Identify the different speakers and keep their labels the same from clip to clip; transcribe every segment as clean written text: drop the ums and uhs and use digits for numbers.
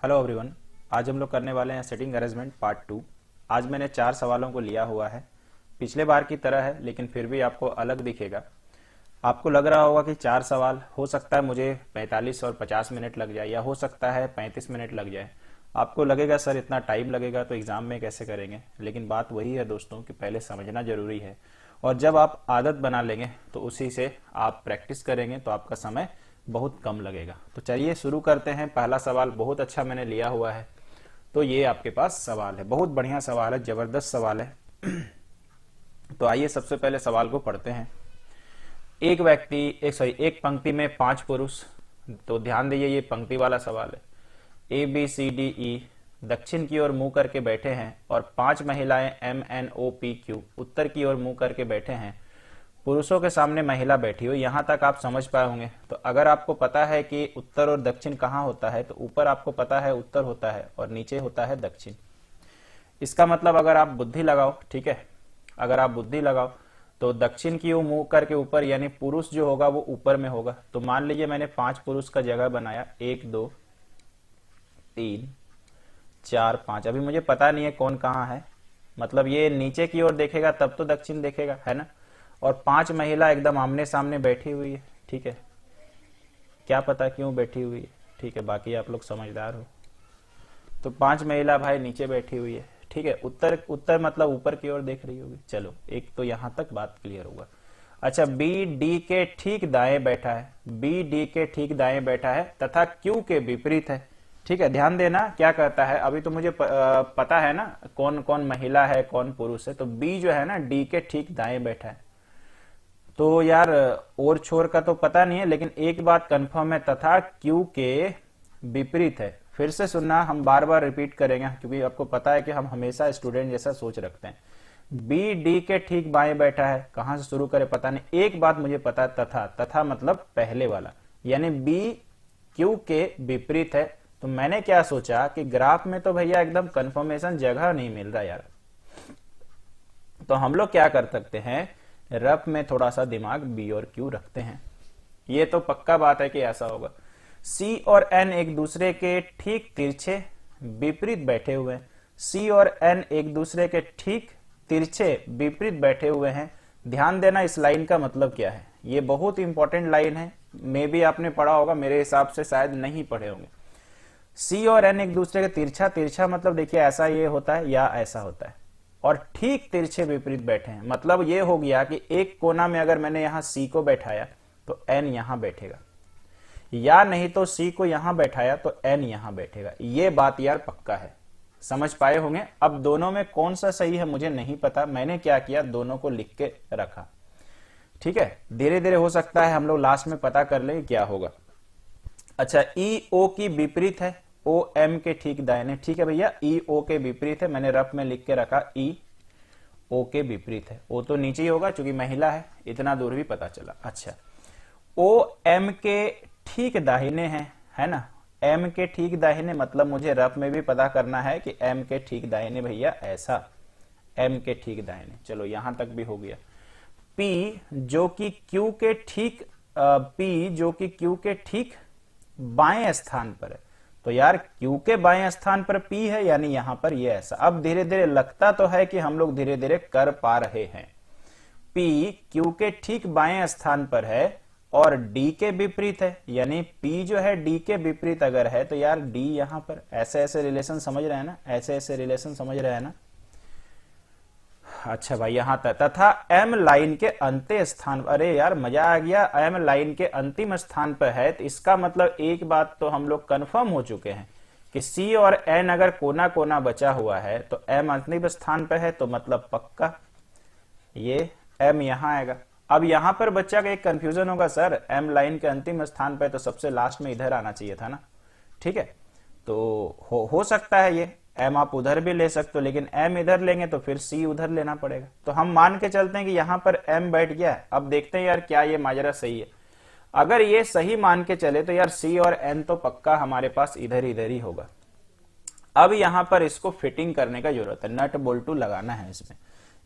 Speaker 1: Hello everyone. आज हम लोग करने वाले हैं सेटिंग अरेंजमेंट पार्ट 2। आज मैंने 4 सवालों को लिया हुआ है। पिछले बार की तरह है लेकिन फिर भी आपको अलग दिखेगा। आपको लग रहा होगा कि 4 सवाल, हो सकता है मुझे 45 और 50 मिनट लग जाए या हो सकता है 35 मिनट लग जाए। आपको लगेगा सर इतना टाइम लगेगा तो एग्जाम में कैसे करेंगे, लेकिन बात वही है दोस्तों कि पहले समझना जरूरी है। और जब आप आदत बना लेंगे तो उसी से आप प्रैक्टिस करेंगे तो आपका समय बहुत कम लगेगा। तो चलिए शुरू करते हैं। पहला सवाल बहुत अच्छा मैंने लिया हुआ है। तो ये आपके पास सवाल है, बहुत बढ़िया सवाल है, जबरदस्त सवाल है। तो आइए सबसे पहले सवाल को पढ़ते हैं। एक पंक्ति में 5 पुरुष। तो ध्यान दीजिए, ये पंक्ति वाला सवाल है। ए बी सी डी ई दक्षिण की ओर मुंह करके बैठे हैं और 5 महिलाएं M N O P Q उत्तर की ओर मुंह करके बैठे हैं। पुरुषों के सामने महिला बैठी हुई। यहां तक आप समझ पाए होंगे। तो अगर आपको पता है कि उत्तर और दक्षिण कहां होता है, तो ऊपर आपको पता है उत्तर होता है और नीचे होता है दक्षिण। इसका मतलब अगर आप बुद्धि लगाओ, ठीक है, अगर आप बुद्धि लगाओ तो दक्षिण की ओर मुंह करके ऊपर, यानी पुरुष जो होगा वो ऊपर में होगा। तो मान लीजिए मैंने 5 पुरुष का जगह बनाया, 1 2 3 4 5। अभी मुझे पता नहीं है कौन कहाँ है, मतलब ये नीचे की ओर देखेगा तब तो दक्षिण देखेगा, है ना। और 5 महिला एकदम आमने सामने बैठी हुई है, ठीक है। क्या पता क्यों बैठी हुई है, ठीक है, बाकी आप लोग समझदार हो। तो 5 महिला भाई नीचे बैठी हुई है, ठीक है। उत्तर उत्तर मतलब ऊपर की ओर देख रही होगी। चलो, एक तो यहां तक बात क्लियर होगा। अच्छा, बी डी के ठीक दाएं बैठा है, बी डी के ठीक दाएं बैठा है तथा क्यू के विपरीत है, ठीक है। ध्यान देना क्या कहता है। अभी तो मुझे पता है ना कौन कौन महिला है कौन पुरुष है। तो बी जो है ना डी के ठीक दाएं बैठा है। तो यार और छोर का तो पता नहीं है, लेकिन एक बात कंफर्म है, तथा क्यू के विपरीत है। फिर से सुनना, हम बार बार रिपीट करेंगे क्योंकि आपको पता है कि हम हमेशा स्टूडेंट जैसा सोच रखते हैं। बी डी के ठीक बाएं बैठा है, कहां से शुरू करे पता नहीं। एक बात मुझे पता है, तथा, तथा मतलब पहले वाला, यानी बी क्यू के विपरीत है। तो मैंने क्या सोचा कि ग्राफ में तो भैया एकदम कंफर्मेशन जगह नहीं मिल रहा यार। तो हम लोग क्या कर सकते हैं, रफ में थोड़ा सा दिमाग बी और क्यू रखते हैं। ये तो पक्का बात है कि ऐसा होगा। सी और एन एक दूसरे के ठीक तिरछे विपरीत बैठे हुए हैं। सी और एन एक दूसरे के ठीक तिरछे विपरीत बैठे हुए हैं। ध्यान देना, इस लाइन का मतलब क्या है। ये बहुत इंपॉर्टेंट लाइन है, मे भी आपने पढ़ा होगा, मेरे हिसाब से शायद नहीं पढ़े होंगे। सी और एन एक दूसरे के तिरछा, तिरछा मतलब देखिए ऐसा ये होता है या ऐसा होता है, और ठीक तिरछे विपरीत बैठे हैं। मतलब ये हो गया कि एक कोना में अगर मैंने यहां सी को बैठाया तो एन यहां बैठेगा, या नहीं तो सी को यहां बैठाया तो एन यहां बैठेगा। ये बात यार पक्का है, समझ पाए होंगे। अब दोनों में कौन सा सही है मुझे नहीं पता, मैंने क्या किया, दोनों को लिख के रखा, ठीक है। धीरे धीरे हो सकता है हम लोग लास्ट में पता कर ले क्या होगा। अच्छा, ई ओ की विपरीत है, ओ एम के ठीक दाहिने, ठीक है भैया। ई ओ के विपरीत है, मैंने रफ में लिख के रखा, ई ओ के विपरीत है। ओ तो नीचे ही होगा क्योंकि महिला है, इतना दूर भी पता चला। अच्छा, ओ एम के ठीक दाहिने है ना। एम के ठीक दाहिने मतलब मुझे रफ में भी पता करना है कि एम के ठीक दाहिने भैया ऐसा, एम के ठीक दाहिने। चलो यहां तक भी हो गया। पी जो कि क्यू के ठीक, पी जो कि क्यू के ठीक बाएं स्थान पर है। तो यार क्यू के बाएं स्थान पर पी है, यानी यहां पर ये ऐसा। अब धीरे धीरे लगता तो है कि हम लोग धीरे धीरे कर पा रहे हैं। पी क्यू के ठीक बाएं स्थान पर है और डी के विपरीत है, यानी पी जो है डी के विपरीत अगर है तो यार डी यहां पर। ऐसे ऐसे रिलेशन समझ रहे हैं ना, ऐसे ऐसे रिलेशन समझ रहे हैं ना। अच्छा भाई यहां तक। तथा एम लाइन के अंतिम स्थान, अरे यार मजा आ गया, एम लाइन के अंतिम स्थान पर है। तो इसका मतलब एक बात तो हम लोग कंफर्म हो चुके हैं कि सी और एन अगर कोना कोना बचा हुआ है तो एम अंतिम स्थान पर है, तो मतलब पक्का ये एम यहां आएगा। अब यहां पर बच्चा का एक कंफ्यूजन होगा, सर एम लाइन के अंतिम स्थान पर तो सबसे लास्ट में इधर आना चाहिए था ना, ठीक है। तो हो सकता है ये एम आप उधर भी ले सकते हो, लेकिन एम इधर लेंगे तो फिर सी उधर लेना पड़ेगा। तो हम मान के चलते हैं कि यहां पर एम बैठ गया है। अब देखते हैं यार क्या ये माजरा सही है। अगर ये सही मान के चले तो यार सी और एन तो पक्का हमारे पास इधर इधर ही होगा। अब यहां पर इसको फिटिंग करने का जरूरत है, नट बोल्टू लगाना है इसमें।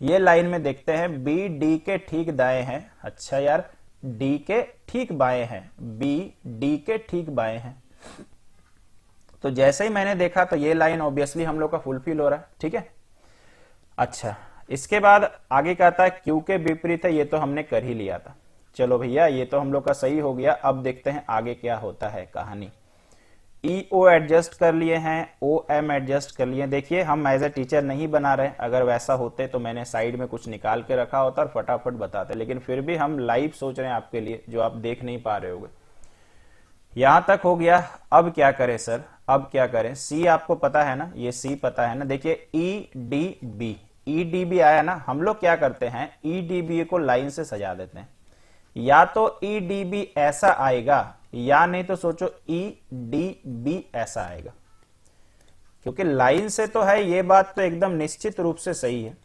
Speaker 1: ये लाइन में देखते हैं, बी डी के ठीक दाएं है। अच्छा यार, डी के ठीक बाएं है, बी डी के ठीक बाएं है। तो जैसे ही मैंने देखा तो ये लाइन ऑब्वियसली हम लोग का फुलफिल हो रहा है, ठीक है। अच्छा, इसके बाद आगे कहता है क्यू के विपरीत है, ये तो हमने कर ही लिया था। चलो भैया ये तो हम लोग का सही हो गया। अब देखते हैं आगे क्या होता है कहानी। ई ओ एडजस्ट कर लिए हैं, ओ एम एडजस्ट कर लिए। देखिए हम एज ए टीचर नहीं बना रहे, अगर वैसा होते तो मैंने साइड में कुछ निकाल के रखा होता और फटाफट बताते, लेकिन फिर भी हम लाइव सोच रहे हैं आपके लिए, जो आप देख नहीं पा रहे होगे। यहां तक हो गया। अब क्या करें सर, अब क्या करें। सी आपको पता है ना, ये सी पता है ना। देखिए E D B, E D B आया ना, हम लोग क्या करते हैं ई डी बी को लाइन से सजा देते हैं। या तो ई डी बी ऐसा आएगा, या नहीं तो सोचो ई डी बी ऐसा आएगा, क्योंकि लाइन से तो है, ये बात तो एकदम निश्चित रूप से सही है।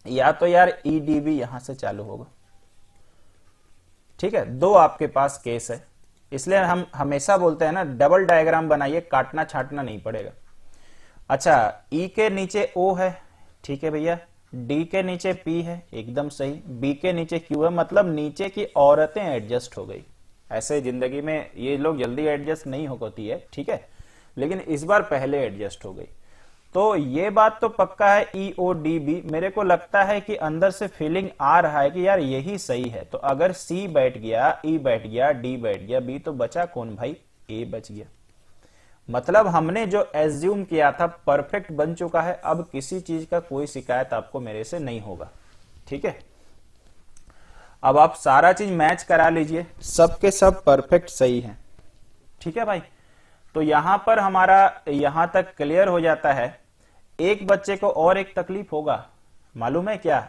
Speaker 1: या तो यार ई डी बी यहां से चालू होगा, ठीक है। दो आपके पास केस है, इसलिए हम हमेशा बोलते हैं ना डबल डायग्राम बनाइए, काटना छाटना नहीं पड़ेगा। अच्छा, ई के नीचे ओ है, ठीक है भैया। डी के नीचे पी है, एकदम सही। बी के नीचे क्यू है, मतलब नीचे की औरतें एडजस्ट हो गई। ऐसे जिंदगी में ये लोग जल्दी एडजस्ट नहीं होती है, ठीक है, लेकिन इस बार पहले एडजस्ट हो गई। तो ये बात तो पक्का है ई ओ डी बी। मेरे को लगता है कि अंदर से फीलिंग आ रहा है कि यार यही सही है। तो अगर सी बैठ गया, ई बैठ गया, डी बैठ गया, बी तो बचा कौन भाई, ए बच गया। मतलब हमने जो एज्यूम किया था परफेक्ट बन चुका है। अब किसी चीज का कोई शिकायत आपको मेरे से नहीं होगा, ठीक है। अब आप सारा चीज मैच करा लीजिए, सब के सब परफेक्ट सही है, ठीक है भाई। तो यहां पर हमारा यहां तक क्लियर हो जाता है। एक बच्चे को और एक तकलीफ होगा, मालूम है क्या।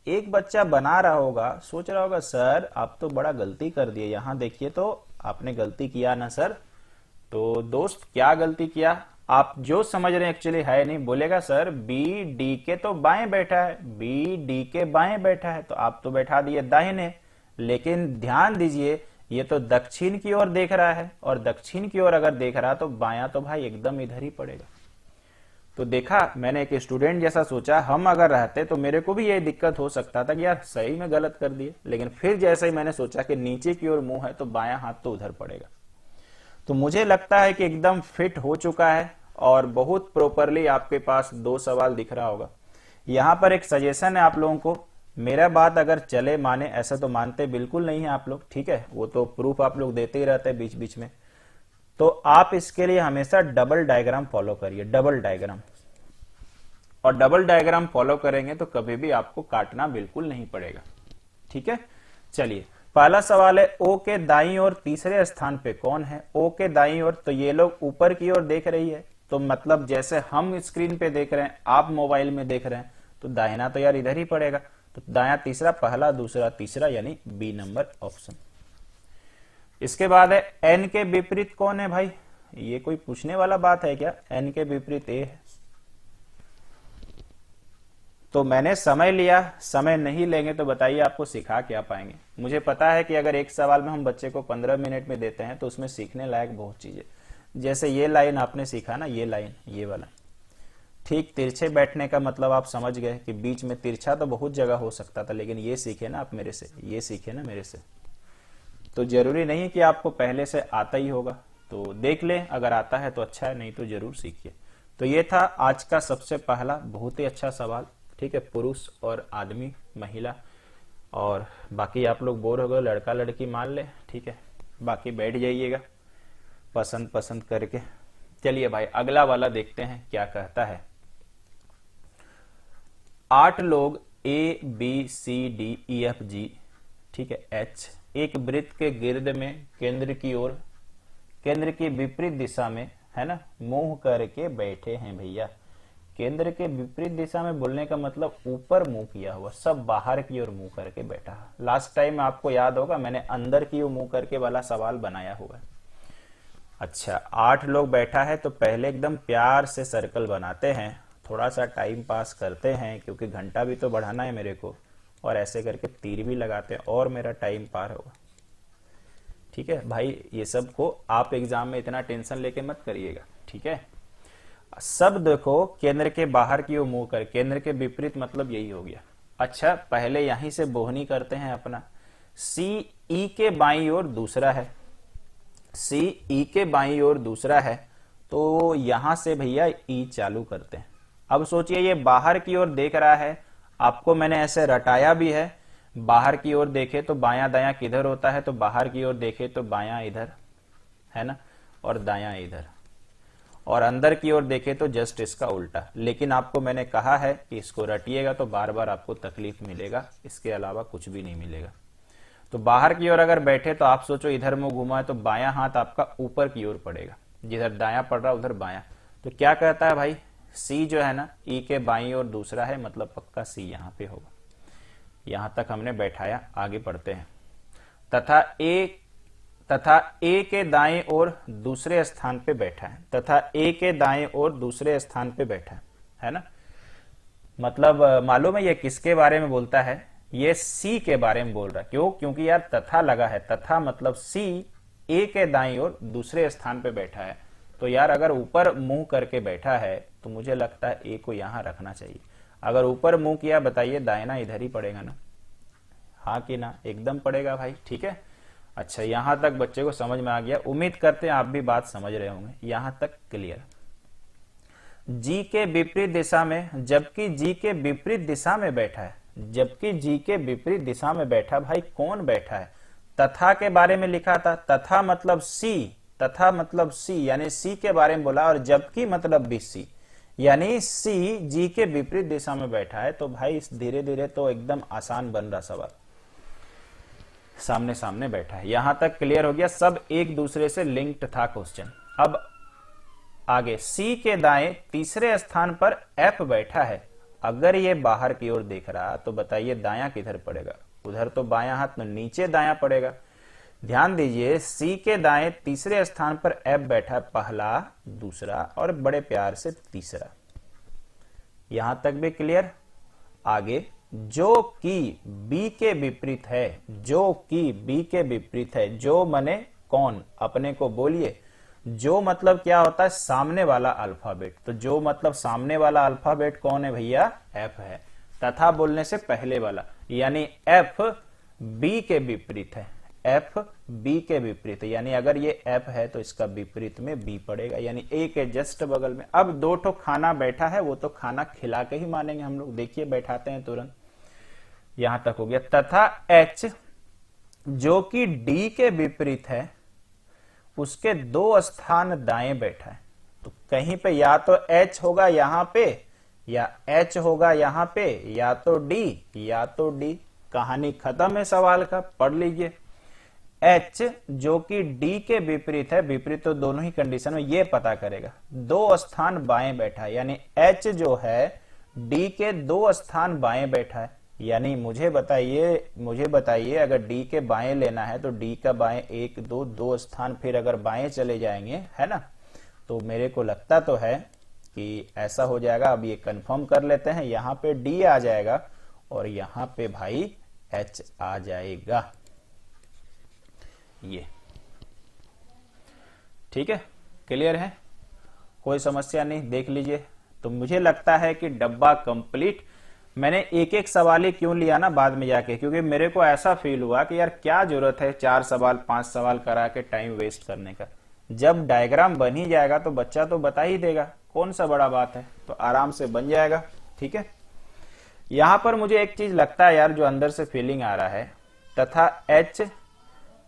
Speaker 1: एक बच्चा बना रहा होगा, सोच रहा होगा सर आप तो बड़ा गलती कर दिए, यहां देखिए तो आपने गलती किया ना सर। तो दोस्त क्या गलती किया, आप जो समझ रहे हैं एक्चुअली है नहीं। बोलेगा सर बी डी के तो बाएं बैठा है, बी डी के बाएं बैठा है, तो आप तो बैठा दिए दाहिने। लेकिन ध्यान दीजिए ये तो दक्षिण की ओर देख रहा है, और दक्षिण की ओर अगर देख रहा तो बायां तो भाई एकदम इधर ही पड़ेगा। तो देखा, मैंने एक स्टूडेंट जैसा सोचा, हम अगर रहते तो मेरे को भी ये दिक्कत हो सकता था कि यार सही में गलत कर दिए। लेकिन फिर जैसे ही मैंने सोचा कि नीचे की ओर मुंह है तो बायां हाथ तो उधर पड़ेगा। तो मुझे लगता है कि एकदम फिट हो चुका है, और बहुत प्रॉपरली आपके पास दो सवाल दिख रहा होगा। यहां पर एक सजेशन है आप लोगों को, मेरा बात अगर चले माने, ऐसा तो मानते बिल्कुल नहीं है आप लोग, ठीक है, वो तो प्रूफ आप लोग देते ही रहते हैं बीच बीच में। तो आप इसके लिए हमेशा डबल डायग्राम फॉलो करिए, डबल डायग्राम। और डबल डायग्राम फॉलो करेंगे तो कभी भी आपको काटना बिल्कुल नहीं पड़ेगा, ठीक है। चलिए पहला सवाल है, ओ के दाईं ओर तीसरे स्थान पे कौन है। ओ के दाईं ओर, तो ये लोग ऊपर की ओर देख रही है, तो मतलब जैसे हम स्क्रीन पे देख रहे हैं आप मोबाइल में देख रहे हैं, तो दाहिना तो यार इधर ही पड़ेगा। तो दायां तीसरा, पहला दूसरा तीसरा, यानी बी नंबर ऑप्शन। इसके बाद है एन के विपरीत कौन है भाई, ये कोई पूछने वाला बात है क्या। एन के विपरीत ए है। तो मैंने समय लिया, समय नहीं लेंगे तो बताइए आपको सिखा क्या पाएंगे। मुझे पता है कि अगर एक सवाल में हम बच्चे को 15 मिनट में देते हैं तो उसमें सीखने लायक बहुत चीजें। जैसे ये लाइन आपने सीखा ना, ये लाइन, ये वाला ठीक तिरछे बैठने का मतलब आप समझ गए कि बीच में तिरछा तो बहुत जगह हो सकता था, लेकिन ये सीखे ना आप मेरे से, ये सीखे ना मेरे से। तो जरूरी नहीं कि आपको पहले से आता ही होगा, तो देख ले, अगर आता है तो अच्छा है, नहीं तो जरूर सीखिए। तो ये था आज का सबसे पहला बहुत ही अच्छा सवाल, ठीक है, पुरुष और आदमी महिला। और बाकी आप लोग बोर हो गए, लड़का लड़की मान ले, ठीक है, बाकी बैठ जाइएगा पसंद पसंद करके। चलिए भाई अगला वाला देखते हैं क्या कहता है। 8 लोग A B C D E F G, ठीक है, एच एक वृत्त के गिर्द में केंद्र की ओर, केंद्र की विपरीत दिशा में, है ना, मुंह करके बैठे हैं भैया। केंद्र के विपरीत दिशा में बोलने का मतलब ऊपर मुंह किया हुआ, सब बाहर की ओर मुंह करके बैठा है। लास्ट टाइम आपको याद होगा मैंने अंदर की ओर मुंह करके वाला सवाल बनाया हुआ है। अच्छा 8 लोग बैठा है, तो पहले एकदम प्यार से सर्कल बनाते हैं, थोड़ा सा टाइम पास करते हैं क्योंकि घंटा भी तो बढ़ाना है मेरे को, और ऐसे करके तीर भी लगाते हैं और मेरा टाइम पार होगा। ठीक है भाई, ये सब को आप एग्जाम में इतना टेंशन लेके मत करिएगा, ठीक है। सब देखो केंद्र के बाहर की ओर मुंह कर, केंद्र के विपरीत मतलब यही हो गया। अच्छा पहले यहीं से बोहनी करते हैं अपना। सी ई के बाईं ओर दूसरा है, सी ई के बाईं ओर दूसरा है, तो यहां से भैया ई चालू करते हैं। अब सोचिए ये बाहर की ओर देख रहा है, आपको मैंने ऐसे रटाया भी है, बाहर की ओर देखे तो बायां दायां किधर होता है, तो बाहर की ओर देखे तो बायां इधर है ना, और दायां इधर, और अंदर की ओर देखे तो जस्ट इसका उल्टा। लेकिन आपको मैंने कहा है कि इसको रटिएगा तो बार बार आपको तकलीफ मिलेगा, इसके अलावा कुछ भी नहीं मिलेगा। तो बाहर की ओर अगर बैठे तो आप सोचो इधर मुंह घुमा है तो बायां हाथ आपका ऊपर की ओर पड़ेगा, जिधर दायां पड़ रहा उधर बायां। तो क्या कहता है भाई, सी जो है ना ई के बाईं ओर दूसरा है, मतलब पक्का सी यहां पे होगा। यहां तक हमने बैठाया, आगे बढ़ते हैं। तथा ए के दाएं ओर दूसरे स्थान पे बैठा है, तथा ए के दाएं ओर दूसरे स्थान पे बैठा है ना। मतलब मालूम है ये किसके बारे में बोलता है, ये सी के बारे में बोल रहा है। क्यों? क्योंकि यार तथा लगा है, तथा मतलब सी ए के दाईं ओर दूसरे स्थान पे बैठा है। तो यार अगर ऊपर मुंह करके बैठा है तो मुझे लगता है ए को यहां रखना चाहिए। अगर ऊपर मुंह किया, बताइए दाहिना इधर ही पड़ेगा ना, हाँ कि ना? एकदम पड़ेगा भाई, ठीक है। अच्छा, यहां तक बच्चे को समझ में आ गया, उम्मीद करते हैं आप भी बात समझ रहे होंगे, यहां तक क्लियर। जी के विपरीत दिशा में, जबकि जी के विपरीत दिशा में बैठा है, जबकि जी के विपरीत दिशा में बैठा, भाई कौन बैठा है? तथा के बारे में लिखा था, तथा मतलब सी, तथा मतलब सी यानी सी के बारे में बोला, और जबकि मतलब भी सी, यानी सी जी के विपरीत दिशा में बैठा है। तो भाई धीरे धीरे तो एकदम आसान बन रहा सवाल, सामने सामने बैठा है। यहां तक क्लियर हो गया, सब एक दूसरे से लिंक्ड था क्वेश्चन। अब आगे, सी के दाएं तीसरे स्थान पर एफ बैठा है। अगर ये बाहर की ओर देख रहा तो बताइए दायां किधर पड़ेगा? उधर तो बायां हाथ में नीचे दायां पड़ेगा। ध्यान दीजिए, सी के दाएं तीसरे स्थान पर एफ बैठा है, पहला, दूसरा और बड़े प्यार से तीसरा। यहां तक भी क्लियर। आगे, जो कि बी के विपरीत है, जो कि बी के विपरीत है, जो मने कौन? अपने को बोलिए। जो मतलब क्या होता है? सामने वाला अल्फाबेट। तो जो मतलब सामने वाला अल्फाबेट कौन है भैया? एफ है। तथा बोलने से पहले वाला, यानी एफ बी के विपरीत है, एफ बी के विपरीत है, यानी अगर ये एफ है तो इसका विपरीत में बी पड़ेगा, यानी ए के जस्ट बगल में। अब दो ठो खाना बैठा है, वो तो खाना खिला के ही मानेंगे हम लोग। देखिए बैठाते हैं तुरंत, यहां तक हो गया। तथा एच जो कि डी के विपरीत है, उसके दो स्थान दाएं बैठा है। तो कहीं पे या तो एच होगा यहां पे, या एच होगा यहां पे, या तो डी, या तो डी। कहानी खत्म है सवाल का, पढ़ लीजिए। एच जो कि डी के विपरीत है, विपरीत तो दोनों ही कंडीशन में, ये पता करेगा। दो स्थान बाएं बैठा है, यानी एच जो है डी के दो स्थान बाएं बैठा है। यानी मुझे बताइए अगर डी के बाएं लेना है तो डी का बाएं एक दो स्थान फिर अगर बाएं चले जाएंगे, है ना, तो मेरे को लगता तो है कि ऐसा हो जाएगा। अब ये कंफर्म कर लेते हैं, यहां पे डी आ जाएगा और यहां पे भाई एच आ जाएगा। ये ठीक है, क्लियर है, कोई समस्या नहीं। देख लीजिए, तो मुझे लगता है कि डब्बा कंप्लीट। मैंने एक एक सवाल ही क्यों लिया ना बाद में जाके, क्योंकि मेरे को ऐसा फील हुआ कि यार क्या जरूरत है 4 सवाल 5 सवाल करा के टाइम वेस्ट करने का। जब डायग्राम बन ही जाएगा तो बच्चा तो बता ही देगा, कौन सा बड़ा बात है, तो आराम से बन जाएगा। ठीक है, यहां पर मुझे एक चीज लगता है यार, जो अंदर से फीलिंग आ रहा है, तथा एच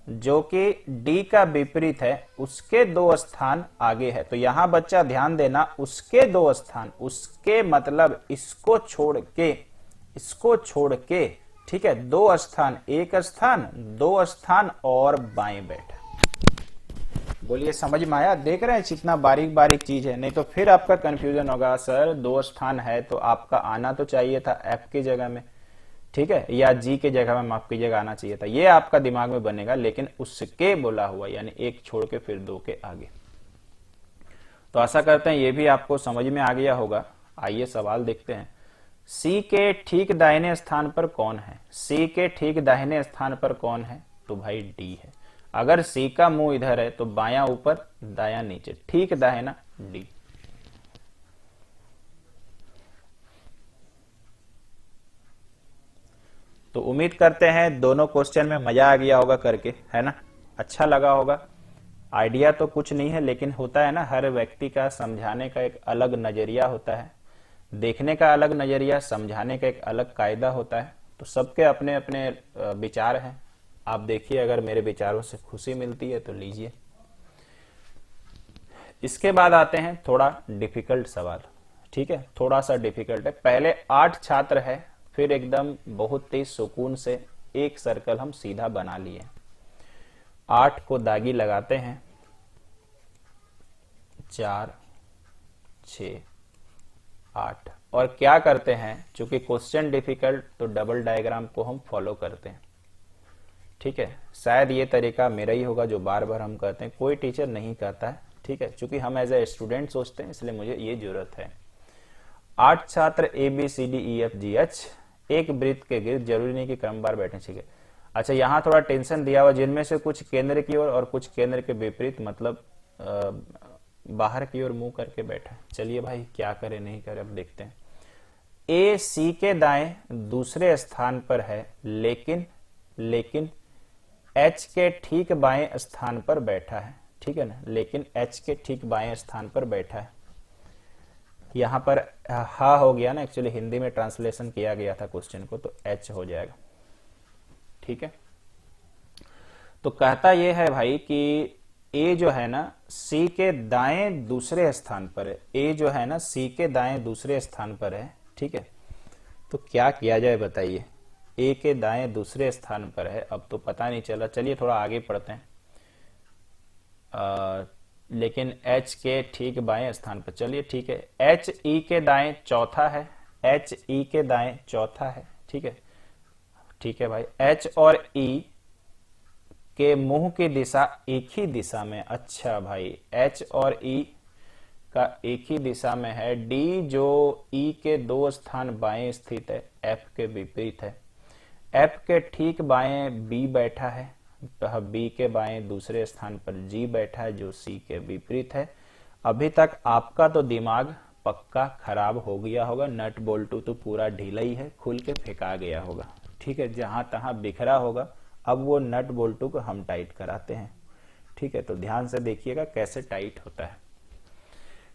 Speaker 1: जो कि डी का विपरीत है, उसके दो स्थान आगे है। तो यहां बच्चा ध्यान देना, उसके दो स्थान, उसके मतलब इसको छोड़ के, ठीक है, दो स्थान, एक स्थान, दो स्थान और बाएं बैठा। बोलिए समझ में आया? देख रहे हैं कितना बारीक बारीक चीज है, नहीं तो फिर आपका कंफ्यूजन होगा, सर दो स्थान है तो आपका आना तो चाहिए था एफ की जगह में, ठीक है, या जी के जगह में माफ कीजिएगा आना चाहिए था, ये आपका दिमाग में बनेगा। लेकिन उसके बोला हुआ, यानी एक छोड़ के फिर दो के आगे। तो आशा करते हैं ये भी आपको समझ में आ गया होगा। आइए सवाल देखते हैं। सी के ठीक दाहिने स्थान पर कौन है? सी के ठीक दाहिने स्थान पर कौन है? तो भाई डी है। अगर सी का मुंह इधर है तो बायां ऊपर दायां नीचे, ठीक दाहिना डी। तो उम्मीद करते हैं दोनों क्वेश्चन में मजा आ गया होगा करके, है ना, अच्छा लगा होगा। आइडिया तो कुछ नहीं है, लेकिन होता है ना, हर व्यक्ति का समझाने का एक अलग नजरिया होता है, देखने का अलग नजरिया, समझाने का एक अलग कायदा होता है। तो सबके अपने अपने विचार हैं। आप देखिए, अगर मेरे विचारों से खुशी मिलती है तो लीजिए। इसके बाद आते हैं थोड़ा डिफिकल्ट सवाल। ठीक है, थोड़ा सा डिफिकल्ट है। पहले 8 छात्र है, फिर एकदम बहुत तेज सुकून से एक सर्कल हम सीधा बना लिए। 8 को दागी लगाते हैं, 4 6 8, और क्या करते हैं, चूंकि क्वेश्चन डिफिकल्ट तो डबल डायग्राम को हम फॉलो करते हैं। ठीक है, शायद ये तरीका मेरा ही होगा जो बार बार हम करते हैं, कोई टीचर नहीं करता है। ठीक है, चूंकि हम एज ए स्टूडेंट सोचते हैं, इसलिए मुझे ये जरूरत है। 8 छात्र ABCDEFGH एक वृत्त के गिर्द, जरूरी नहीं कि क्रमवार बैठे चाहिए। अच्छा, यहाँ थोड़ा टेंशन दिया हुआ, जिनमें से कुछ केंद्र की ओर और कुछ केंद्र के विपरीत, मतलब बाहर की ओर मुंह करके बैठा। चलिए भाई, क्या करे नहीं करे, अब देखते हैं। A C के दाएं दूसरे स्थान पर है, लेकिन H के ठीक बाएं स्थान पर बैठा है। ठीक है ना, लेकिन H के ठीक बाएं स्थान पर बैठा है। यहां पर हा हो गया ना, एक्चुअली हिंदी में ट्रांसलेशन किया गया था क्वेश्चन को, तो H हो जाएगा। ठीक है, तो कहता यह है भाई कि A जो है ना C के दाएं दूसरे स्थान पर है। A जो है ना C के दाएं दूसरे स्थान पर है। ठीक है, तो क्या किया जाए बताइए। A के दाएं दूसरे स्थान पर है, अब तो पता नहीं चला। चलिए थोड़ा आगे पढ़ते हैं। लेकिन H के ठीक बाएं स्थान पर, चलिए ठीक है। H E के दाएं चौथा है, H E के दाएं चौथा है। ठीक है, ठीक है भाई। H और E के मुंह की दिशा एक ही दिशा में। अच्छा भाई, H और E का एक ही दिशा में है। D जो E के 2 स्थान बाएं स्थित है, F के विपरीत है। F के ठीक बाएं B बैठा है, B के बाएं दूसरे स्थान पर G बैठा है जो C के विपरीत है। अभी तक आपका तो दिमाग पक्का खराब हो गया होगा, नट बोल्टू तो पूरा ढीला ही है, खुल के फेंका गया होगा। ठीक है, जहां तहां बिखरा होगा। अब वो नट बोल्टू को हम टाइट कराते हैं। ठीक है, तो ध्यान से देखिएगा कैसे टाइट होता है।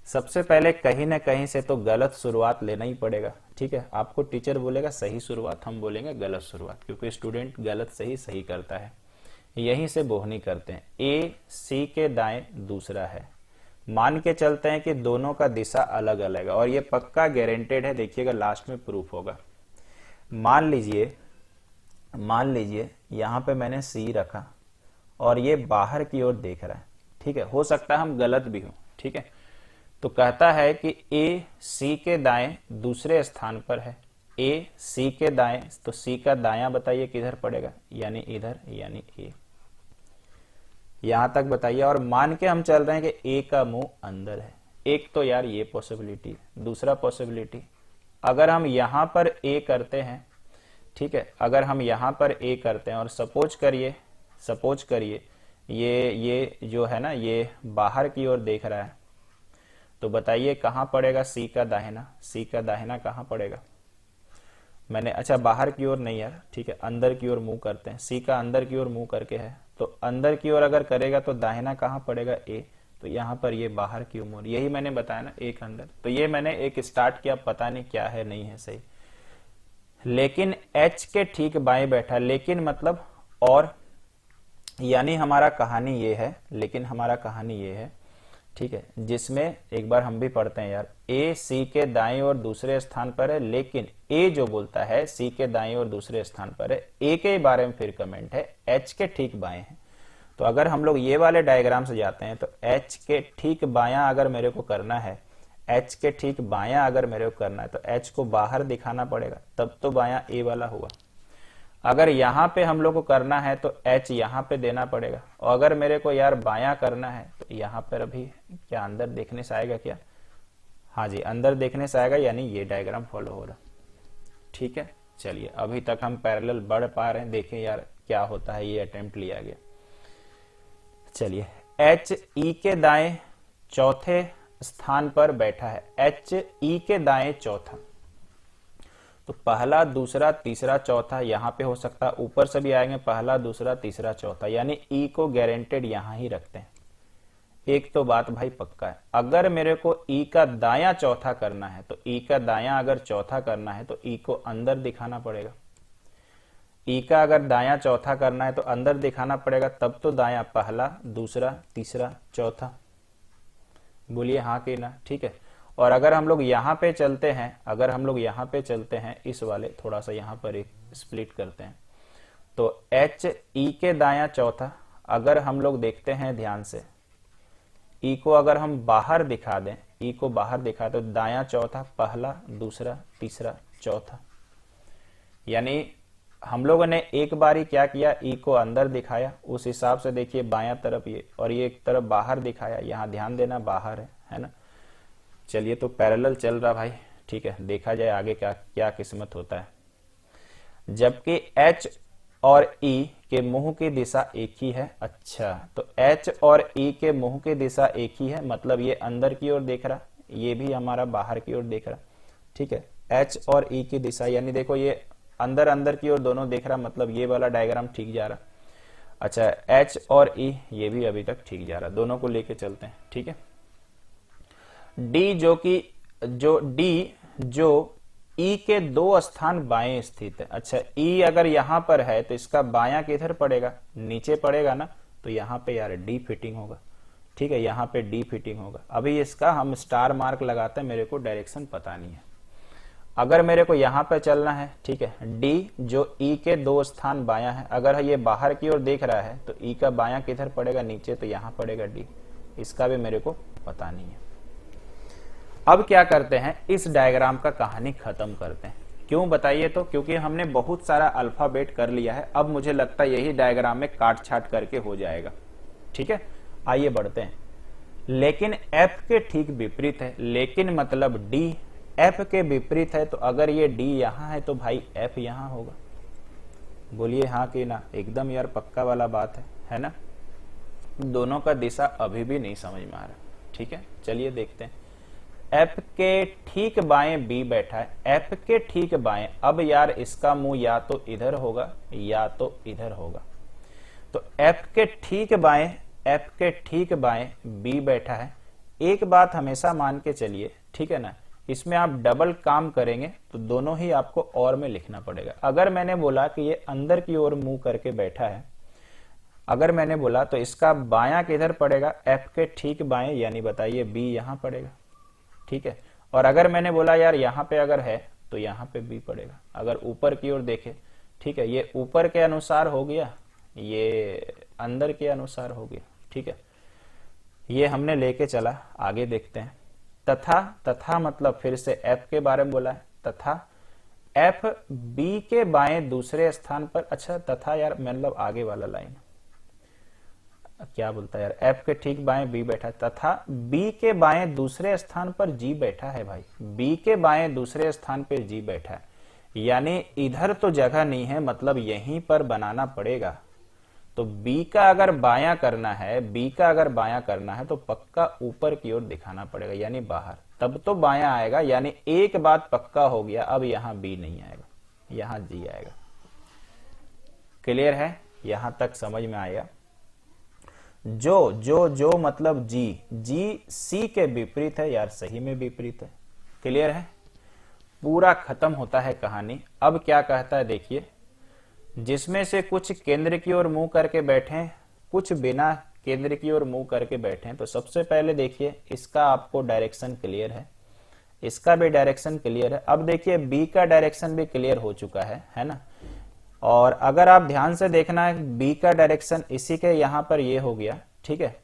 Speaker 1: सबसे पहले कहीं ना कहीं से तो गलत शुरुआत लेना ही पड़ेगा। ठीक है, आपको टीचर बोलेगा सही शुरुआत, हम बोलेंगे गलत शुरुआत, क्योंकि स्टूडेंट गलत सही सही करता है। यहीं से बोहनी करते हैं। A C के दाएं दूसरा है, मान के चलते हैं कि दोनों का दिशा अलग अलग है, और ये पक्का गारंटेड है। देखिएगा लास्ट में प्रूफ होगा। मान लीजिए यहां पे मैंने C रखा और ये बाहर की ओर देख रहा है। ठीक है, हो सकता है हम गलत भी हो। ठीक है, तो कहता है कि A C के दाएं दूसरे स्थान पर है। A C के दाएं, तो C का दायां बताइए किधर पड़ेगा, यानी इधर, यानी A। यहां तक बताइए। और मान के हम चल रहे हैं कि A का मुंह अंदर है। एक तो यार ये पॉसिबिलिटी, दूसरा पॉसिबिलिटी, अगर हम यहां पर A करते हैं। ठीक है, अगर हम यहां पर A करते हैं और सपोज करिए ये जो है ना, ये बाहर की ओर देख रहा है, तो बताइए कहां पड़ेगा C का दाहिना। C का दाहिना कहां पड़ेगा, मैंने, अच्छा बाहर की ओर नहीं यार, ठीक है, अंदर की ओर मुंह करते हैं। C का अंदर की ओर मुंह करके है, तो अंदर की ओर अगर करेगा तो दाहिना कहां पड़ेगा, A। तो यहां पर ये बाहर की ओर, यही मैंने बताया ना, एक अंदर। तो ये मैंने एक स्टार्ट किया, पता नहीं क्या है, नहीं है सही। लेकिन H के ठीक बाएं बैठा, लेकिन मतलब और, यानी हमारा कहानी ये है, लेकिन हमारा कहानी ये है। ठीक है, जिसमें एक बार हम भी पढ़ते हैं यार, A C के दाएं और दूसरे स्थान पर है, लेकिन A जो बोलता है C के दाएं और दूसरे स्थान पर है। A के बारे में फिर कमेंट है H के ठीक बाएं है। तो अगर हम लोग ये वाले डायग्राम से जाते हैं, तो H के ठीक बायां अगर मेरे को करना है, H के ठीक बायां अगर मेरे को करना है, तो H को बाहर दिखाना पड़ेगा, तब तो बायां A वाला हुआ। अगर यहां पे हम लोग को करना है तो H यहां पे देना पड़ेगा, और अगर मेरे को यार बायां करना है तो यहां पर अभी क्या अंदर देखने से आएगा क्या, हाँ जी अंदर देखने से आएगा, यानी ये डायग्राम फॉलो हो रहा। ठीक है, चलिए अभी तक हम पैरेलल बढ़ पा रहे हैं, देखें यार क्या होता है, ये अटेम्प्ट लिया गया। चलिए, H E के दाएं चौथे स्थान पर बैठा है। H E के दाएं चौथा, तो पहला दूसरा तीसरा चौथा यहां पे हो सकता, ऊपर से भी आएंगे पहला दूसरा तीसरा चौथा, यानी E को गारंटेड यहां ही रखते हैं। एक तो बात भाई पक्का है, अगर मेरे को ई का दायां चौथा करना है तो ई का दायां अगर चौथा करना है तो ई को अंदर दिखाना पड़ेगा। ई का अगर दायां चौथा करना है तो अंदर दिखाना पड़ेगा, तब तो दायां पहला, दूसरा, तीसरा, चौथा। बोलिए हाँ कि ना। ठीक है। और अगर हम लोग यहां पे चलते हैं, अगर हम लोग यहां पे चलते हैं इस वाले, थोड़ा सा यहां पर एक स्प्लिट करते हैं, तो एच ई के दायां चौथा अगर हम लोग देखते हैं ध्यान से, ई को अगर हम बाहर दिखा दें, ई को बाहर दिखा तो दायां चौथा पहला, दूसरा, तीसरा, चौथा। यानी हम लोगों ने एक बारी क्या किया, ई को अंदर दिखाया, उस हिसाब से देखिए बायां तरफ ये और ये एक तरफ बाहर दिखाया, यहां ध्यान देना बाहर है ना। चलिए तो पैरेलल चल रहा भाई। ठीक है, देखा जाए आगे क्या क्या किस्मत होता है। जबकि एच और ई के मुंह की दिशा एक ही है। अच्छा, तो एच और ई के मुंह की दिशा एक ही है, मतलब ये अंदर की ओर देख रहा, ये भी हमारा बाहर की ओर देख रहा। ठीक है, एच और ई की दिशा, यानी देखो ये अंदर अंदर की ओर दोनों देख रहा, मतलब ये वाला डायग्राम ठीक जा रहा। अच्छा, एच और ई ये भी अभी तक ठीक जा रहा, दोनों को लेके चलते हैं। ठीक है, डी जो ई के दो स्थान बाएं स्थित है। अच्छा, ई अगर यहां पर है तो इसका बायां किधर पड़ेगा, नीचे पड़ेगा ना, तो यहां पे यार डी फिटिंग होगा। ठीक है, यहां पे डी फिटिंग होगा। अभी इसका हम स्टार मार्क लगाते हैं, मेरे को डायरेक्शन पता नहीं है। अगर मेरे को यहां पे चलना है, ठीक है, डी जो ई के दो स्थान बायां है, अगर ये बाहर की ओर देख रहा है तो ई का बायां किधर पड़ेगा, नीचे, तो यहां पड़ेगा डी। इसका भी मेरे को पता नहीं है। अब क्या करते हैं, इस डायग्राम का कहानी खत्म करते हैं। क्यों बताइए तो, क्योंकि हमने बहुत सारा अल्फाबेट कर लिया है, अब मुझे लगता है यही डायग्राम में काट छाट करके हो जाएगा। ठीक है, आइए बढ़ते हैं। लेकिन एफ के ठीक विपरीत है, लेकिन मतलब डी एफ के विपरीत है, तो अगर ये डी यहां है तो भाई एफ यहां होगा। बोलिए हाँ कि ना। एकदम यार पक्का वाला बात है ना। दोनों का दिशा अभी भी नहीं समझ में आ रहा। ठीक है, चलिए देखते हैं। एफ के ठीक बाएं बी बैठा है, एफ के ठीक बाएं। अब यार इसका मुंह या तो इधर होगा या तो इधर होगा, तो एफ के ठीक बाएं बी बैठा है। एक बात हमेशा मान के चलिए, ठीक है ना, इसमें आप डबल काम करेंगे तो दोनों ही आपको और में लिखना पड़ेगा। अगर मैंने बोला कि ये अंदर की ओर मुंह करके बैठा है, अगर मैंने बोला तो इसका बायां किधर पड़ेगा, एफ के ठीक बाएं, यानी बताइए बी यहां पड़ेगा। ठीक है, और अगर मैंने बोला यार यहां पे अगर है तो यहां पे बी पड़ेगा। अगर ऊपर की ओर देखे, ठीक है, ये ऊपर के अनुसार हो गया, ये अंदर के अनुसार हो गया। ठीक है, ये हमने लेके चला, आगे देखते हैं। तथा मतलब फिर से एफ के बारे में बोला है, तथा एफ बी के बाएं दूसरे स्थान पर। अच्छा, तथा यार मतलब आगे वाला लाइन क्या बोलता है यार, एफ के ठीक बाएं बी बैठा है, तथा बी के बाएं दूसरे स्थान पर जी बैठा है। भाई बी के बाएं दूसरे स्थान पर जी बैठा है, यानी इधर तो जगह नहीं है, मतलब यहीं पर बनाना पड़ेगा। तो बी का अगर बायां करना है, तो पक्का ऊपर की ओर दिखाना पड़ेगा, यानी बाहर, तब तो बायां आएगा। यानी एक बात पक्का हो गया, अब यहां बी नहीं आएगा, यहां जी आएगा। क्लियर है, यहां तक समझ में आएगा। जो मतलब जी सी के विपरीत है यार, सही में विपरीत है। क्लियर है, पूरा खत्म होता है कहानी। अब क्या कहता है देखिए, जिसमें से कुछ केंद्र की ओर मुंह करके बैठे, कुछ बिना केंद्र की ओर मुंह करके बैठे। तो सबसे पहले देखिए इसका आपको डायरेक्शन क्लियर है, इसका भी डायरेक्शन क्लियर है। अब देखिए बी का डायरेक्शन भी क्लियर हो चुका है ना। और अगर आप ध्यान से देखना है, बी का डायरेक्शन इसी के यहां पर ये हो गया। ठीक है,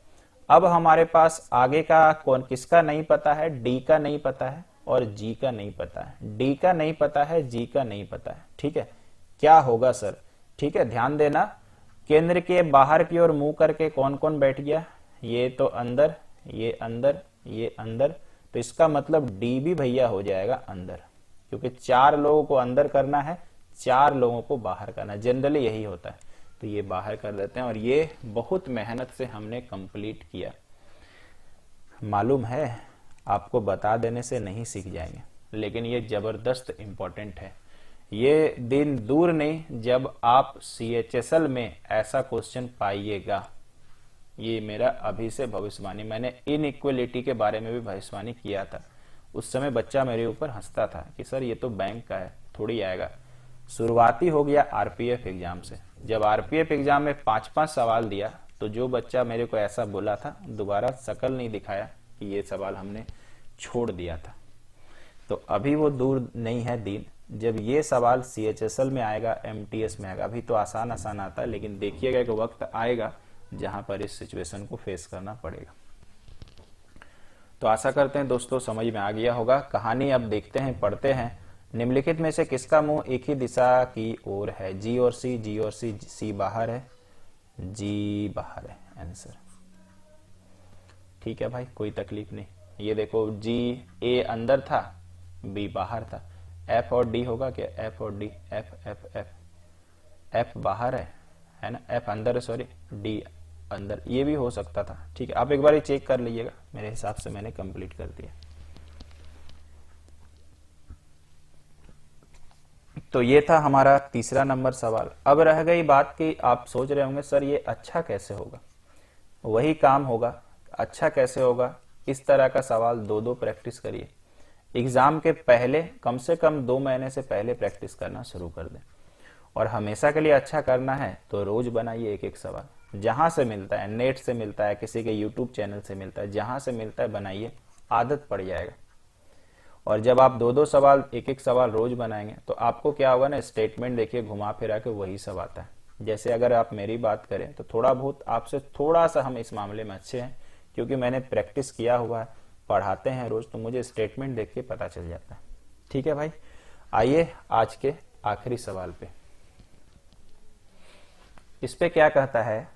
Speaker 1: अब हमारे पास आगे का कौन किसका नहीं पता है, डी का नहीं पता है और जी का नहीं पता है। डी का नहीं पता है, जी का नहीं पता है। ठीक है, क्या होगा सर। ठीक है, ध्यान देना, केंद्र के बाहर की ओर मुंह करके कौन कौन बैठ गया, ये तो अंदर, ये अंदर, ये अंदर, तो इसका मतलब डी भी भैया हो जाएगा अंदर, क्योंकि 4 लोगों को अंदर करना है, 4 लोगों को बाहर करना है, जनरली यही होता है। तो ये बाहर कर देते हैं, और ये बहुत मेहनत से हमने कंप्लीट किया। मालूम है आपको बता देने से नहीं सीख जाएंगे, लेकिन ये जबरदस्त इंपॉर्टेंट है। ये दिन दूर नहीं जब आप CHSL में ऐसा क्वेश्चन पाइएगा। ये मेरा अभी से भविष्यवाणी, मैंने इनइक्वलिटी के बारे में भी भविष्यवाणी किया था। उस समय बच्चा मेरे ऊपर हंसता था कि सर ये तो बैंक का है, थोड़ी आएगा। शुरुआती हो गया आरपीएफ एग्जाम से। जब आरपीएफ एग्जाम में 5-5 सवाल दिया तो जो बच्चा मेरे को ऐसा बोला था, दोबारा शकल नहीं दिखाया कि ये सवाल हमने छोड़ दिया था। तो अभी वो दूर नहीं है दिन जब ये सवाल सीएचएसएल में आएगा, एमटीएस में आएगा। अभी तो आसान आसान आता है, लेकिन देखिएगा एक वक्त आएगा जहां पर इस सिचुएशन को फेस करना पड़ेगा। तो आशा करते हैं दोस्तों समझ में आ गया होगा। कहानी अब देखते हैं, पढ़ते हैं। निम्नलिखित में से किसका मुंह एक ही दिशा की ओर है? जी और सी, जी और सी, सी बाहर है, जी बाहर है आंसर। ठीक है भाई, कोई तकलीफ नहीं। ये देखो जी, ए अंदर था, बी बाहर था। एफ और डी होगा क्या? एफ और D, F F F, F बाहर है ना, एफ अंदर है, सॉरी, डी अंदर, ये भी हो सकता था। ठीक है, आप एक बार चेक कर लीजिएगा। मेरे हिसाब से मैंने कंप्लीट कर दिया। तो ये था हमारा तीसरा नंबर सवाल। अब रह गई बात कि आप सोच रहे होंगे सर ये अच्छा कैसे होगा। वही काम होगा, अच्छा कैसे होगा, इस तरह का सवाल दो दो प्रैक्टिस करिए। एग्जाम के पहले कम से कम 2 महीने से पहले प्रैक्टिस करना शुरू कर दें। और हमेशा के लिए अच्छा करना है तो रोज बनाइए एक एक सवाल। जहां से मिलता है, नेट से मिलता है, किसी के यूट्यूब चैनल से मिलता है, जहां से मिलता है बनाइए, आदत पड़ जाएगा। और जब आप 2-2 सवाल, एक एक सवाल रोज बनाएंगे तो आपको क्या होगा ना, स्टेटमेंट देखिए घुमा फिरा के वही सब आता है। जैसे अगर आप मेरी बात करें तो थोड़ा बहुत आपसे थोड़ा सा हम इस मामले में अच्छे हैं, क्योंकि मैंने प्रैक्टिस किया हुआ है, पढ़ाते हैं रोज, तो मुझे स्टेटमेंट देख के पता चल जाता है। ठीक है भाई, आइए आज के आखिरी सवाल पे। इस पे क्या कहता है?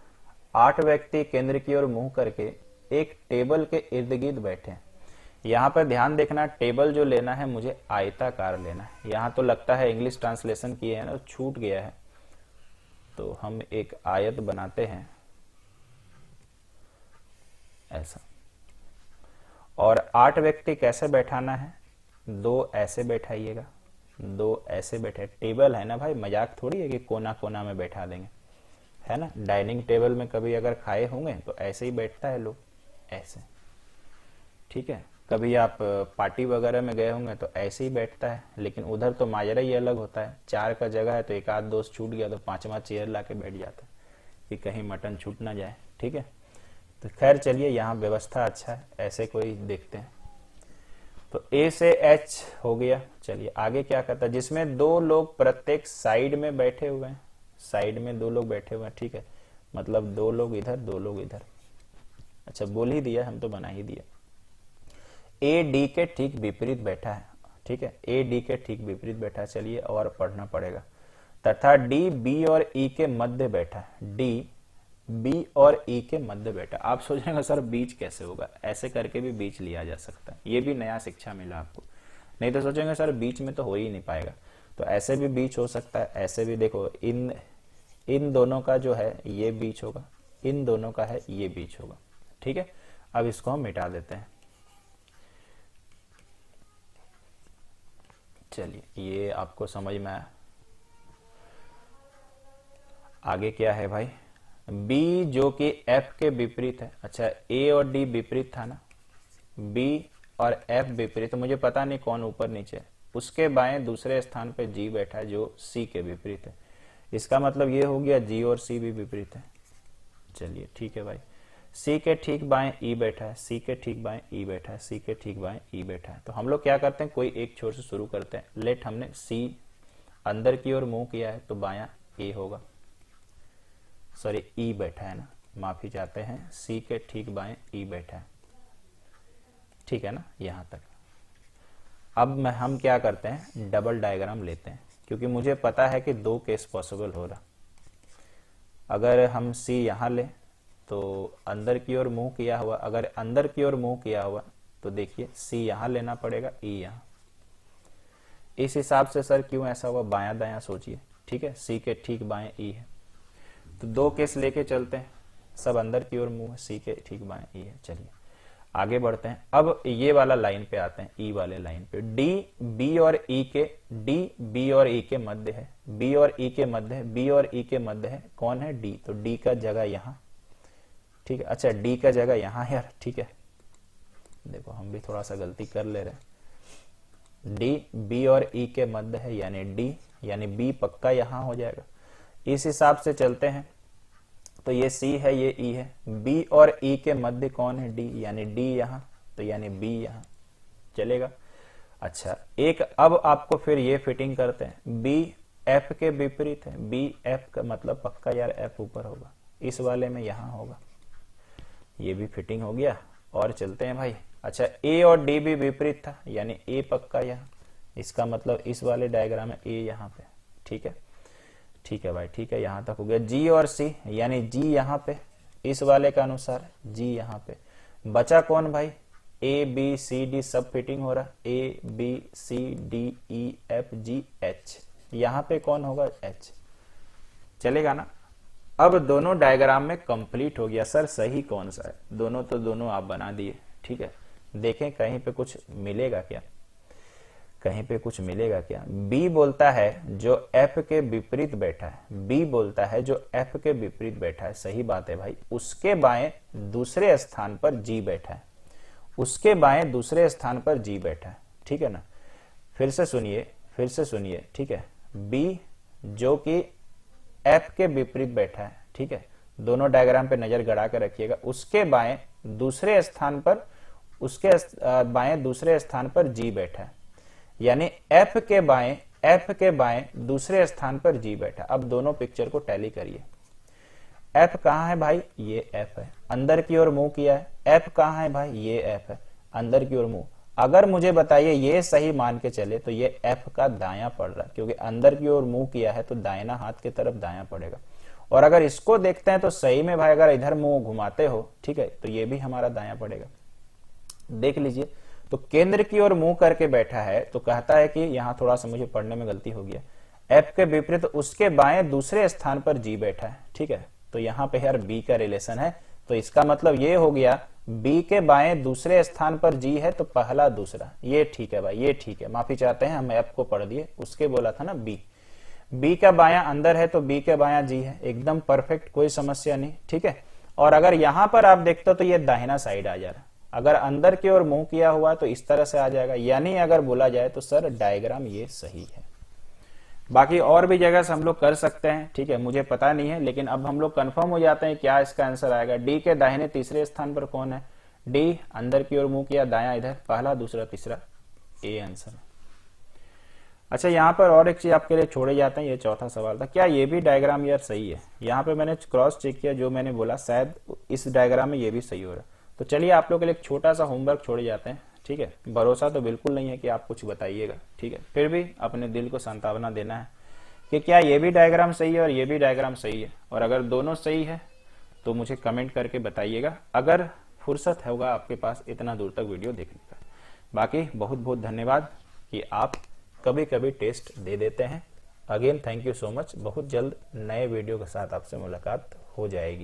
Speaker 1: 8 व्यक्ति केंद्र की ओर मुंह करके एक टेबल के इर्द गिर्द बैठे हैं। यहां पर ध्यान देखना, टेबल जो लेना है मुझे आयताकार लेना है। यहां तो लगता है इंग्लिश ट्रांसलेशन किए हैं ना, छूट गया है, तो हम एक आयत बनाते हैं ऐसा। और 8 व्यक्ति कैसे बैठाना है? 2 ऐसे बैठाइएगा, 2 ऐसे बैठे। टेबल है ना भाई, मजाक थोड़ी है कि कोना कोना में बैठा देंगे, है ना। डाइनिंग टेबल में कभी अगर खाए होंगे तो ऐसे ही बैठता है लोग, ऐसे। ठीक है, कभी आप पार्टी वगैरह में गए होंगे तो ऐसे ही बैठता है, लेकिन उधर तो माजरा ही अलग होता है। 4 का जगह है तो एक आध दोस्त छूट गया तो 5वां चेयर लाके बैठ जाता है कि कहीं मटन छूट ना जाए। ठीक है, तो खैर चलिए, यहाँ व्यवस्था अच्छा है, ऐसे कोई देखते हैं। तो ए से एच हो गया। चलिए आगे क्या करता है? जिसमें 2 लोग प्रत्येक साइड में बैठे हुए हैं, साइड में 2 लोग बैठे हुए हैं। ठीक है, मतलब 2 लोग इधर, 2 लोग इधर। अच्छा, बोल ही दिया, हम तो बना ही दिया। ए डी के ठीक विपरीत बैठा है। ठीक है, ए डी के ठीक विपरीत बैठा है। चलिए और पढ़ना पड़ेगा। तथा डी बी और ई के मध्य बैठा है। डी बी और ई के मध्य बैठा। आप सोचेंगे सर बीच कैसे होगा? ऐसे करके भी बीच लिया जा सकता है, ये भी नया शिक्षा मिला आपको। नहीं तो सोचेंगे सर बीच में तो हो ही नहीं पाएगा, तो ऐसे भी बीच हो सकता है, ऐसे भी। देखो इन दोनों का जो है ये बीच होगा, इन दोनों का है ये बीच होगा। ठीक है, अब इसको हम मिटा देते हैं। चलिए, ये आपको समझ में आया। आगे क्या है भाई? B जो कि F के विपरीत है। अच्छा, A और D विपरीत था ना, B और F विपरीत, तो मुझे पता नहीं कौन ऊपर नीचे है। उसके बाएं दूसरे स्थान पे G बैठा है जो C के विपरीत है। इसका मतलब ये हो गया G और C भी विपरीत है। चलिए ठीक है भाई, C के ठीक बाएं E बैठा है, C के ठीक बाएं E बैठा है, C के ठीक बाएं E बैठा है। तो हम लोग क्या करते हैं, कोई एक छोर से शुरू करते हैं। लेट हमने C अंदर की ओर मुंह किया है तो बायां A होगा, सॉरी E बैठा है ना, माफी चाहते हैं, C के ठीक बाएं E बैठा है। ठीक है ना, यहां तक। अब हम क्या करते हैं, डबल डायग्राम लेते हैं, क्योंकि मुझे पता है कि 2 केस पॉसिबल हो रहा। अगर हम C यहां ले तो अंदर की ओर मुंह किया हुआ, अगर अंदर की ओर मुंह किया हुआ तो देखिए C यहां लेना पड़ेगा, E यहां। इस हिसाब से सर क्यों ऐसा हुआ, बायां दायां सोचिए। ठीक है, C के ठीक बाएं E है, तो 2 केस लेके चलते हैं। सब अंदर की ओर मुंह है, C के ठीक बाएं E है। चलिए आगे बढ़ते हैं। अब ये वाला लाइन पे आते हैं, E वाले लाइन पे। D B और E के मध्य है, B और E के मध्य है, B और E के मध्य है। कौन है? D। तो D का जगह यहां। ठीक है। अच्छा डी का जगह यहाँ यार, ठीक है, देखो हम भी थोड़ा सा गलती कर ले रहे हैं। डी बी और ई के मध्य है, यानी डी, यानी बी पक्का यहां हो जाएगा। इस हिसाब से चलते हैं तो ये सी है, ये ई है, बी और ई के मध्य कौन है, डी, यानी डी यहां, तो यानी बी यहां चलेगा। अच्छा एक अब आपको फिर ये फिटिंग करते हैं, बी एफ के विपरीत है, बी एफ का मतलब पक्का यार एफ ऊपर होगा, इस वाले में यहां होगा, ये भी फिटिंग हो गया। और चलते हैं भाई। अच्छा ए और डी भी विपरीत था, यानी ए पक्का यहाँ, इसका मतलब इस वाले डायग्राम में ए यहाँ पे, ठीक है, ठीक है भाई, ठीक है, यहां तक हो गया। जी और सी, यानी जी यहाँ पे इस वाले का अनुसार, जी यहाँ पे बचा कौन भाई, ए बी सी डी सब फिटिंग हो रहा, A B C D E F G H, यहाँ पे कौन होगा, एच, चलेगा ना। अब दोनों डायग्राम में कंप्लीट हो गया। सर सही कौन सा है, दोनों तो दोनों आप बना दिए, ठीक है, देखें कहीं पे कुछ मिलेगा क्या, कहीं पे कुछ मिलेगा क्या। बी बोलता है जो एफ के विपरीत बैठा है, बी बोलता है जो एफ के विपरीत बैठा है, सही बात है भाई, उसके बाएं दूसरे स्थान पर जी बैठा है, उसके बाएं दूसरे स्थान पर जी बैठा है, ठीक है ना। फिर से सुनिए, ठीक है, बी जो कि एफ के विपरीत बैठा है, ठीक है, दोनों डायग्राम पे नजर गड़ा कर रखिएगा, उसके बाएं दूसरे स्थान पर, उसके बाएं दूसरे स्थान पर जी बैठा है, यानी एफ के बाएं दूसरे स्थान पर जी बैठा। अब दोनों पिक्चर को टैली करिए। एफ कहां है भाई, ये एफ है, अंदर की ओर मूव किया है, एफ कहां है भाई, ये एफ है, अंदर की ओर मूव। अगर मुझे बताइए ये सही मान के चले तो ये एफ का दायां पड़ रहा है, क्योंकि अंदर की ओर मूव किया है तो दाहिना हाथ की तरफ दायां पड़ेगा। और अगर इसको देखते हैं तो सही में भाई अगर इधर मुंह घुमाते हो, ठीक है, तो ये भी हमारा दायां पड़ेगा। देख लीजिए, तो केंद्र की ओर मुंह करके बैठा है, तो कहता है कि यहां थोड़ा सा मुझे पढ़ने में गलती हो गया, एफ के विपरीत उसके बाएं दूसरे स्थान पर जी बैठा है, ठीक है, तो यहां पे यार बी का रिलेशन है, तो इसका मतलब ये हो गया बी के बाएं दूसरे स्थान पर जी है तो पहला दूसरा, ये ठीक है भाई, ये ठीक है, माफी चाहते हैं हम एफ को पढ़ दिए, उसके बोला था ना बी, बी का बायां अंदर है तो बी के बायां जी है, एकदम परफेक्ट, कोई समस्या नहीं, ठीक है। और अगर यहां पर आप देखते हो तो ये दाहिना साइड आ जा रहा है, अगर अंदर की ओर मुंह किया हुआ तो इस तरह से आ जाएगा, यानी अगर बोला जाए तो सर डायग्राम ये सही है। बाकी और भी जगह से हम लोग कर सकते हैं, ठीक है, मुझे पता नहीं है, लेकिन अब हम लोग कंफर्म हो जाते हैं क्या इसका आंसर आएगा। डी के दाहिने तीसरे स्थान पर कौन है, डी, अंदर की ओर मुंह किया, दायां इधर, पहला दूसरा तीसरा, ए आंसर। अच्छा यहाँ पर और एक चीज आपके लिए छोड़े जाते हैं, ये चौथा सवाल था, क्या ये भी डायग्राम यार सही है। यहाँ पे मैंने क्रॉस चेक किया, जो मैंने बोला शायद इस डायग्राम में ये भी सही हो रहा है। तो चलिए आप लोग के लिए एक छोटा सा होमवर्क छोड़े जाते हैं, ठीक है, भरोसा तो बिल्कुल नहीं है कि आप कुछ बताइएगा, ठीक है, फिर भी अपने दिल को सांत्वना देना है कि क्या ये भी डायग्राम सही है और ये भी डायग्राम सही है, और अगर दोनों सही है तो मुझे कमेंट करके बताइएगा, अगर फुर्सत होगा आपके पास इतना दूर तक वीडियो देखने का। बाकी बहुत बहुत धन्यवाद कि आप कभी कभी टेस्ट दे देते हैं। Again thank you so much. बहुत जल्द नए वीडियो के साथ आपसे मुलाकात हो जाएगी।